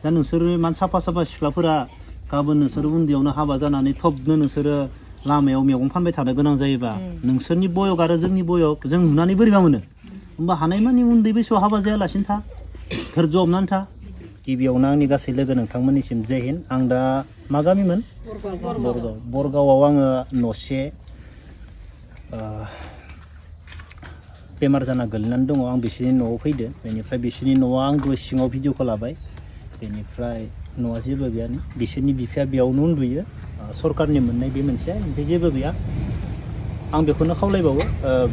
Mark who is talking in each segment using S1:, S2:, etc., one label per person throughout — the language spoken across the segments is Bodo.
S1: दा नोंसोरो मान साफा साफा सिख्लाफोरा गाबोन नोंसोर उन्दैयावनो हाबा जानानै थबनो नोंसोरो लामायाव मैगं फानबाय थानो गोनां जायोबा नोंसोरनि बयक आरो जोंनि बयक जों नुनानै बोरैबा मोनो होमबा हानायमानि उन्दै बैसोआव हाबा जायालासिनो था धोर्ज हमनानै था गिबियावनो आंनि गासै लोगो नोंथांमोननिसिम जय हिन्द आं दा मा गामिमोन बरगावआव आङो न'से बेमार जाना गोलैनानै दङ आं बिसोरनि न'आव फैदो बेनिफ्राय बिसोरनि न'आव आं दसे सिङाव भिडिअखौ लाबाय बेनिफ्राय न'आ जेबो गैयानो बिसोरनि बिफाया बेयावनो उन्दुयो सरकारनि मोननाय बे मोनसे ओमफ्राय जेबो गैया आं बेखौनो खावलायबावो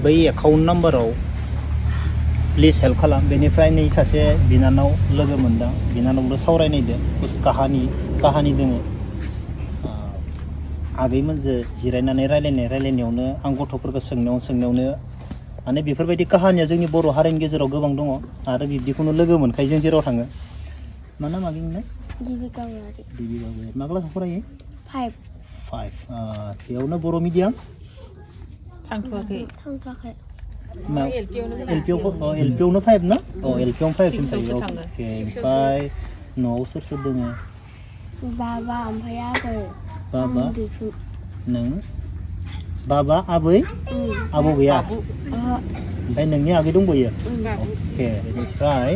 S1: बै एकाउन्ट नाम्बाराव प्लिज हेल्प खालाम बेनिफ्राय नै सासे बिनानाव लोगो मोनदां बिनानावजों सावरायनायदो काहानि दोङो आगैमोनजों जिरायनानै रायलायनायावनो आं गथ'फोरखौ सोंनायावनो माने बेफोरबायदि काहानिया जोंनि बर' हारिनि गेजेराव गोबां दङ आरो बिब्दिखौनो लोगो मोनखायो जों जेराव थाङो मा नाम आगैमोनलाय दिबिका गयारि मा क्लासाव फरायो 5 बेयावनो बर' मिडियाम
S2: थांथ'वाखै
S1: एलपियावनो 5 ना एलपियावनो 5 सिम थायो अके ओमफ्राय न'आव सोर दोङो
S3: बाबा ओमफ्राय आबै
S1: नों बाबा आबै आबौ गैया ओमफ्राय नोंनि आगै दंबोयो अके बेनिफ्राय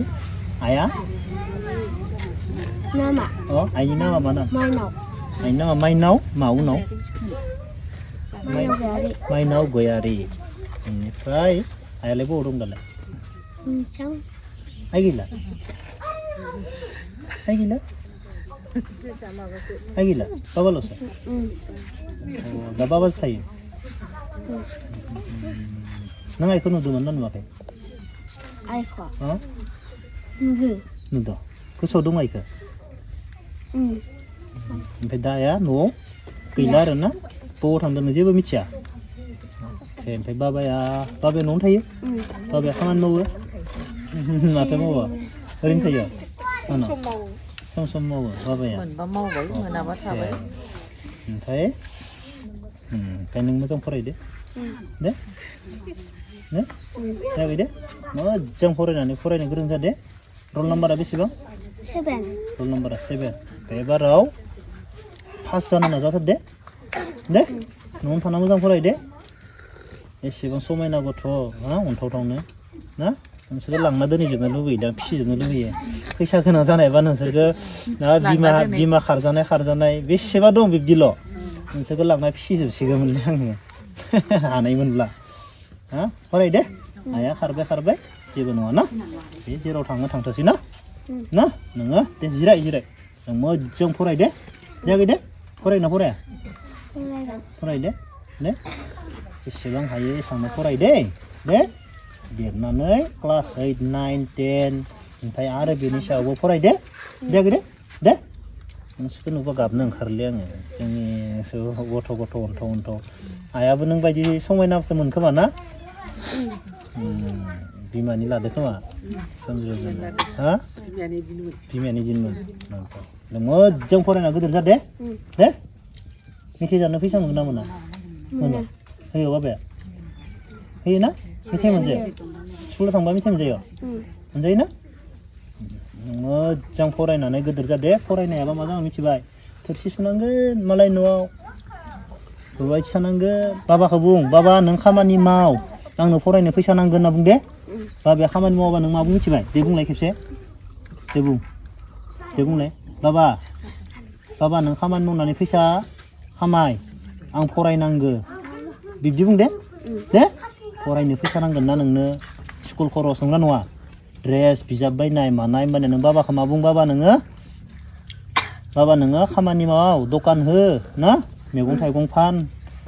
S1: आइया
S3: नामा
S1: आइनि नामा मा नाम
S3: माइनाव
S1: आइनि नामा माइनाव मा उनाव माइनाव गयारि बेनिफ्राय आइयालाय बबाव दं दालाय आइ गैला बाबाल'सो दा बाबासो थायो नों आइखौ नुदोंमोन ना नुवाखै
S3: आइखौ
S1: नुदों गोसोआव दं आइखौ ओमफ्राय दा आइया न'आव गैला आरो ना बबाव थांदों नों जेबो मिथिया अके ओमफ्राय बाबाया न'आवनो थायो बाबाया खामानि मावो माथो मावा ओरैनो थायो सम मावो बाबाया
S2: मोनबा मावबाय मोनाबा थाबाय
S1: ओमफ्राय नों मोजां फरायदो दे जाबाय दे मोजां फरायनो गोरों जादे रल नाम्बारा बेसेबां
S3: 7
S1: रल नाम्बारा 7 एबाराव पास जानो नाजाथार दे न'आवनो थाना मोजां फराय दे एसेबां समायना गथ' अन्थावथावनो ना नोंसोरखौ लांना दोनहैजोबनो लुबैयो दा फिसिजोबनो लुबैयो फैसा गोनां जानायबा नोंसोरखौ बिमा खारजानाय बेसेबा दं बिब्दिल' नोंसोरखौ लांना फिसिजोबसिगौमोनलै आङो हानायमोनब्ला फराय दे आइया खारबाय जेबो नङा ना बे जेराव थांथोंसै ना नोङो दे जिराय नों मोजां फराय दे जाबाय दे फरायना फराया फराय दे जेसेबां हायो एसेबांनो फराय दे देरनानै क्लास 8 9 10 ओमफ्राय आरो बेनि सायावबो फराय दे जाबाय दे नोंसोरखौ नुबा गाबनो ओंखारलै आङो जोंनि गथ' अन्थाव आइयाबो नों बायदि समायनाफोर मोनखोमा ना बिमानि लादो खोमा बिमानि दिनमोन मोजां फरायना गोदोर जा दे मेथाइ जानो फैसा मोनो ना मोना होयो बाबाया होयो ना मेथाइ मोनजायो स्कुलाव थांबा मेथाइ मोनजायो ना मोजां फरायनानै गोदोर जादे फरायनायाबा मा जागोन मिथिबाय थोरसि सुनांगोन मालाय न'आव रुवाथि थानांगोन बाबाखौ बुं बाबा नों खामानि माव आंनो फरायनो फैसा नांगोन होनना बुं दे बाबाया खामानि मावाबा नों मा बुं मिथिबाय दे बुंलाय खेबसे दे बुंलाय बाबा नों खामानि मावनानै फैसा खामाय आं फरायनांगो बिब्दि बुं दे फरायनो फैसा नांगोन ना नोंनो स्कुल खरस नंना नङा ड्रेस बिजाब बायनाय मानाय होनबानो नों बाबाखौ मा बुं बाबा नोङो खामानि माव दखान हो ना मैगं थाइगं फान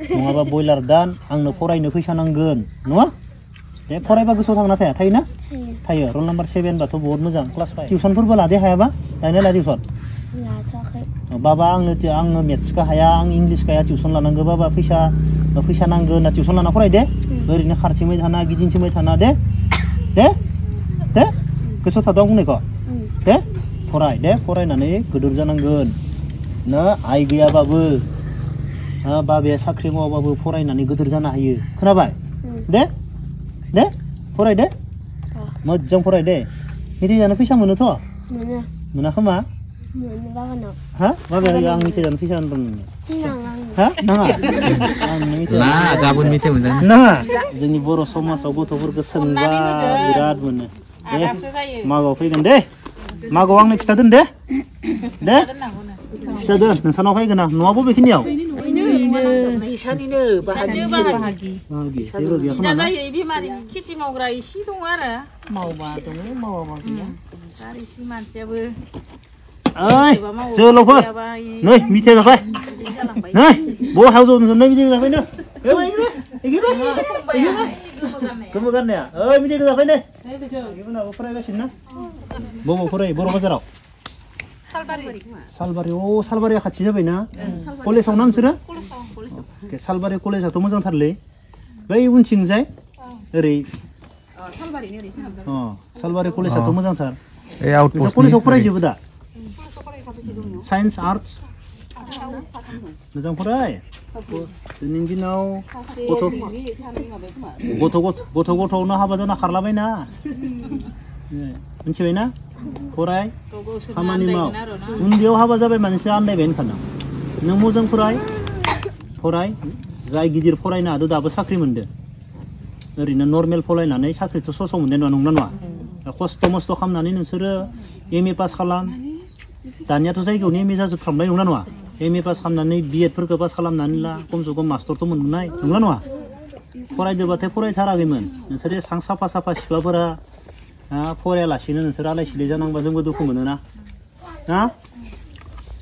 S1: नङाबा बयलार दान आंनो फरायनो फैसा नांगोन नङा दे फरायबा गोसोआव थांना थायोना थायो रल नाम्बार 7 बाथ' बहुत मोजां क्लास 5 टिउसनफोरबो लादे हायाबा लायना ला टिउसन बाबा आङो मेथ्सखौ हाया आं इंलिसखौ हाया टिउसन लानांगौ बाबा फैसा नांगौ होनना टिउसन लाना फराय दे ओरैनो खारथिंबाय थाना गिदिंथिंबाय थाना दे गोसोआव थादों आं बुंनायखौ दे फरायनानै गोदोर जानांगोन ना आइ गैयाबाबो बाबाया साख्रि मावाबाबो फरायनानै गोदोर जानो हायो खोनाबाय दे फराय दे मोजां फराय दे मेथाइ जानो फैसा मोनोथ' मोना खोमा
S3: Baganok.
S1: Ha? Maga yang mite dan fisa nang.
S3: Nang.
S1: Ha? Nanga.
S4: ला गाबोन मेथाइ मोनजागोन
S1: Nanga. जोंनि बर' समाजाव गथ'फोरखौ सोंबा बिराद मोनो.
S2: आदासो जायो
S1: मागोआव फैगोन दे. मागोआव आंनो फिथा दोन दे. दे. फिथा दोन नोंसानाव फैगोन आं न'आ बबेखिनियाव?
S2: इसानिनो बाहागि
S1: जेबो गैया खोमा ना?
S2: जायो बेमारि खेथि मावग्रा इसे दङ आरो मावबा दङ मावाबा गैया आरो इसे मानसियाबो
S1: ओइ जोलावफोर नै मिथाइ जाबाय नै बहायाव ज'नोसै मिथाइ जाबाय नो गोमो गाननाया ओइ मिथाइखौ जाबाय नै इयुनावबो फरायगासिनो ना बबाव फरायो बर' बाजाराव सालबारि अ सालबारिया खाथि जाबायना कलेजाव ना नोंसोरो सालबारि कलेजाथ' मोजांथारलै बै उनथिंजाय ओरै सालबारि कलेजाथ' मोजांथार
S4: ए आउटपोस्ट
S1: कलेजाव फरायजोबो दा साइन्स आर्ट्स मोजां फराय दिनैनि दिनाव गथ'नो हाबा जाना खारलाबायना मिथिबायना फराय खामानि माव उन्दैयाव हाबा जाबाय मानसिया आन्दायबाय होनखाना नों मोजां फराय जाय गिदिर फरायनो हादों दाबो साख्रि मोनदों ओरैनो नर्मेल फरायनानै साख्रिथ' सस' मोननाय नङा नंगौना नङा खस्थ' मस्थ' खालामनानै नोंसोरो MA पास खालाम दानियाथ' जायगायावनो MA जाजोबफ्रामबाय नंगौना नङा MA पास खालामनानै BEdफोरखौ पास खालामनानै ला खमसे खम मास्टरथ' मोननाय नंगौना नङा फरायदोबाथाय फरायथाराखैमोन नोंसोर एसां साफा सिख्लाफोरा फरायालासिनो नोंसोर आलाय सिलाय जानांबा जोंबो दुखु मोनो ना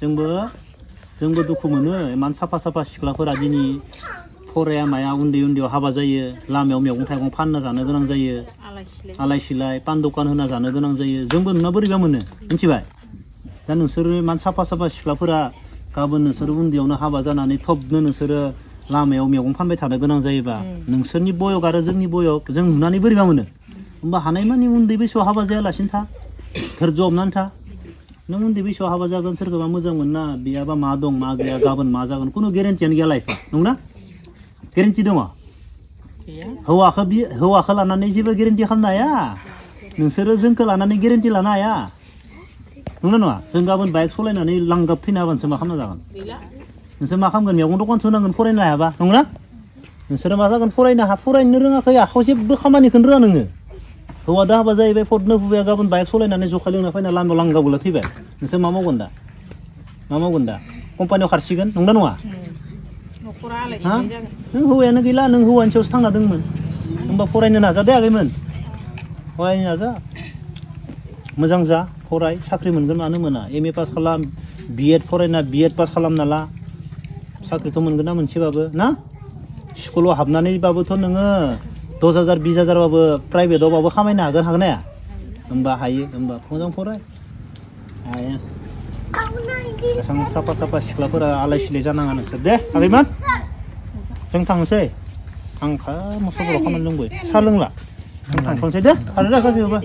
S1: जोंबो दुखु मोनो इमान साफा सिख्लाफोरा दिनै फराया माया उन्दैयाव हाबा जायो लामायाव मैगं थाइगं फानना जानो गोनां जायो आलाय सिलाय पान दखान होना जानो गोनां जायो जोंबो नुना बोरैबा मोनो मिथिबाय दा नोंसोरो इमान साफा सिख्लाफोरा गाबोन नोंसोर उन्दैयावनो हाबा जानानै थबनो नोंसोरो लामायाव मैगं फानबाय थानो गोनां जायोबा नोंसोरनि बयग आरो जोंनि बयग जों नुनानै बोरैबा मोनो होमबा हानायमानि उन्दै बैसोआव हाबा जायालासिनो था धोर्ज हमनानै था नों उन्दै बैसोआव हाबा जागोन सोरखौबा मोजां मोना बेयाबा मा दं मा गैया गाबोन मा जागोन खुनु गेरेन्टियानो गैया लाइफआ नंना गेरेन्टि दङ हौवाखौ लानानै जेबो गेरेन्टि खालामनो हाया नोंसोरो जोंखौ लानानै गेरेन्टि लानो हाया नंना नङा जों गाबोन बाइक सालायनानै लांगाब थैनो हाबानोसो मा खालामना जागोन नोंसोर मा खालामगोन मैगं दखानसो होनांगोन फरायनो हायाबा नंना नोंसोरो मा जागोन फरायनो रोङाखै आखायाव जेबो खामानिखौनो रोङा नोङो हौवा दा हाबा जाहैबाय फदनो हुबाया गाबोन बाइक सालायनानै जखा लोंना फैना लामायाव लांगाबोला थैबाय नोंसोर मा मावगोन दा कम्पानियाव खारसिगोन नंना नङा नों हौवायानो गैला नों हौवानि सायावसो थांना दंमोन होमबा फरायनो नाजादायाखैमोन फरायनो नाजा मोजां जा फराय साख्रि मोनगोन मानो मोना MA पास खालाम BEd फरायना BEd पास खालामना ला साख्रिथ' मोनगोन ना मोनसेबाबो ना स्कुलाव हाबनानैबाबोथ' नोङो 10,000 20,000 बाबो प्राइभेटआवबाबो खामायनो हागोन हाया होमबा हायो होमबा मोजां फराय हाया एसां साफा सिख्लाफोरा आलाय सिलाय जानाङा नोंसोर दे आगैमोन जों थांनोसै आं मोसौफोराव खामानि दंबाय साहा लोंला जों थांथ'नोसै दे आरो दा गासैबो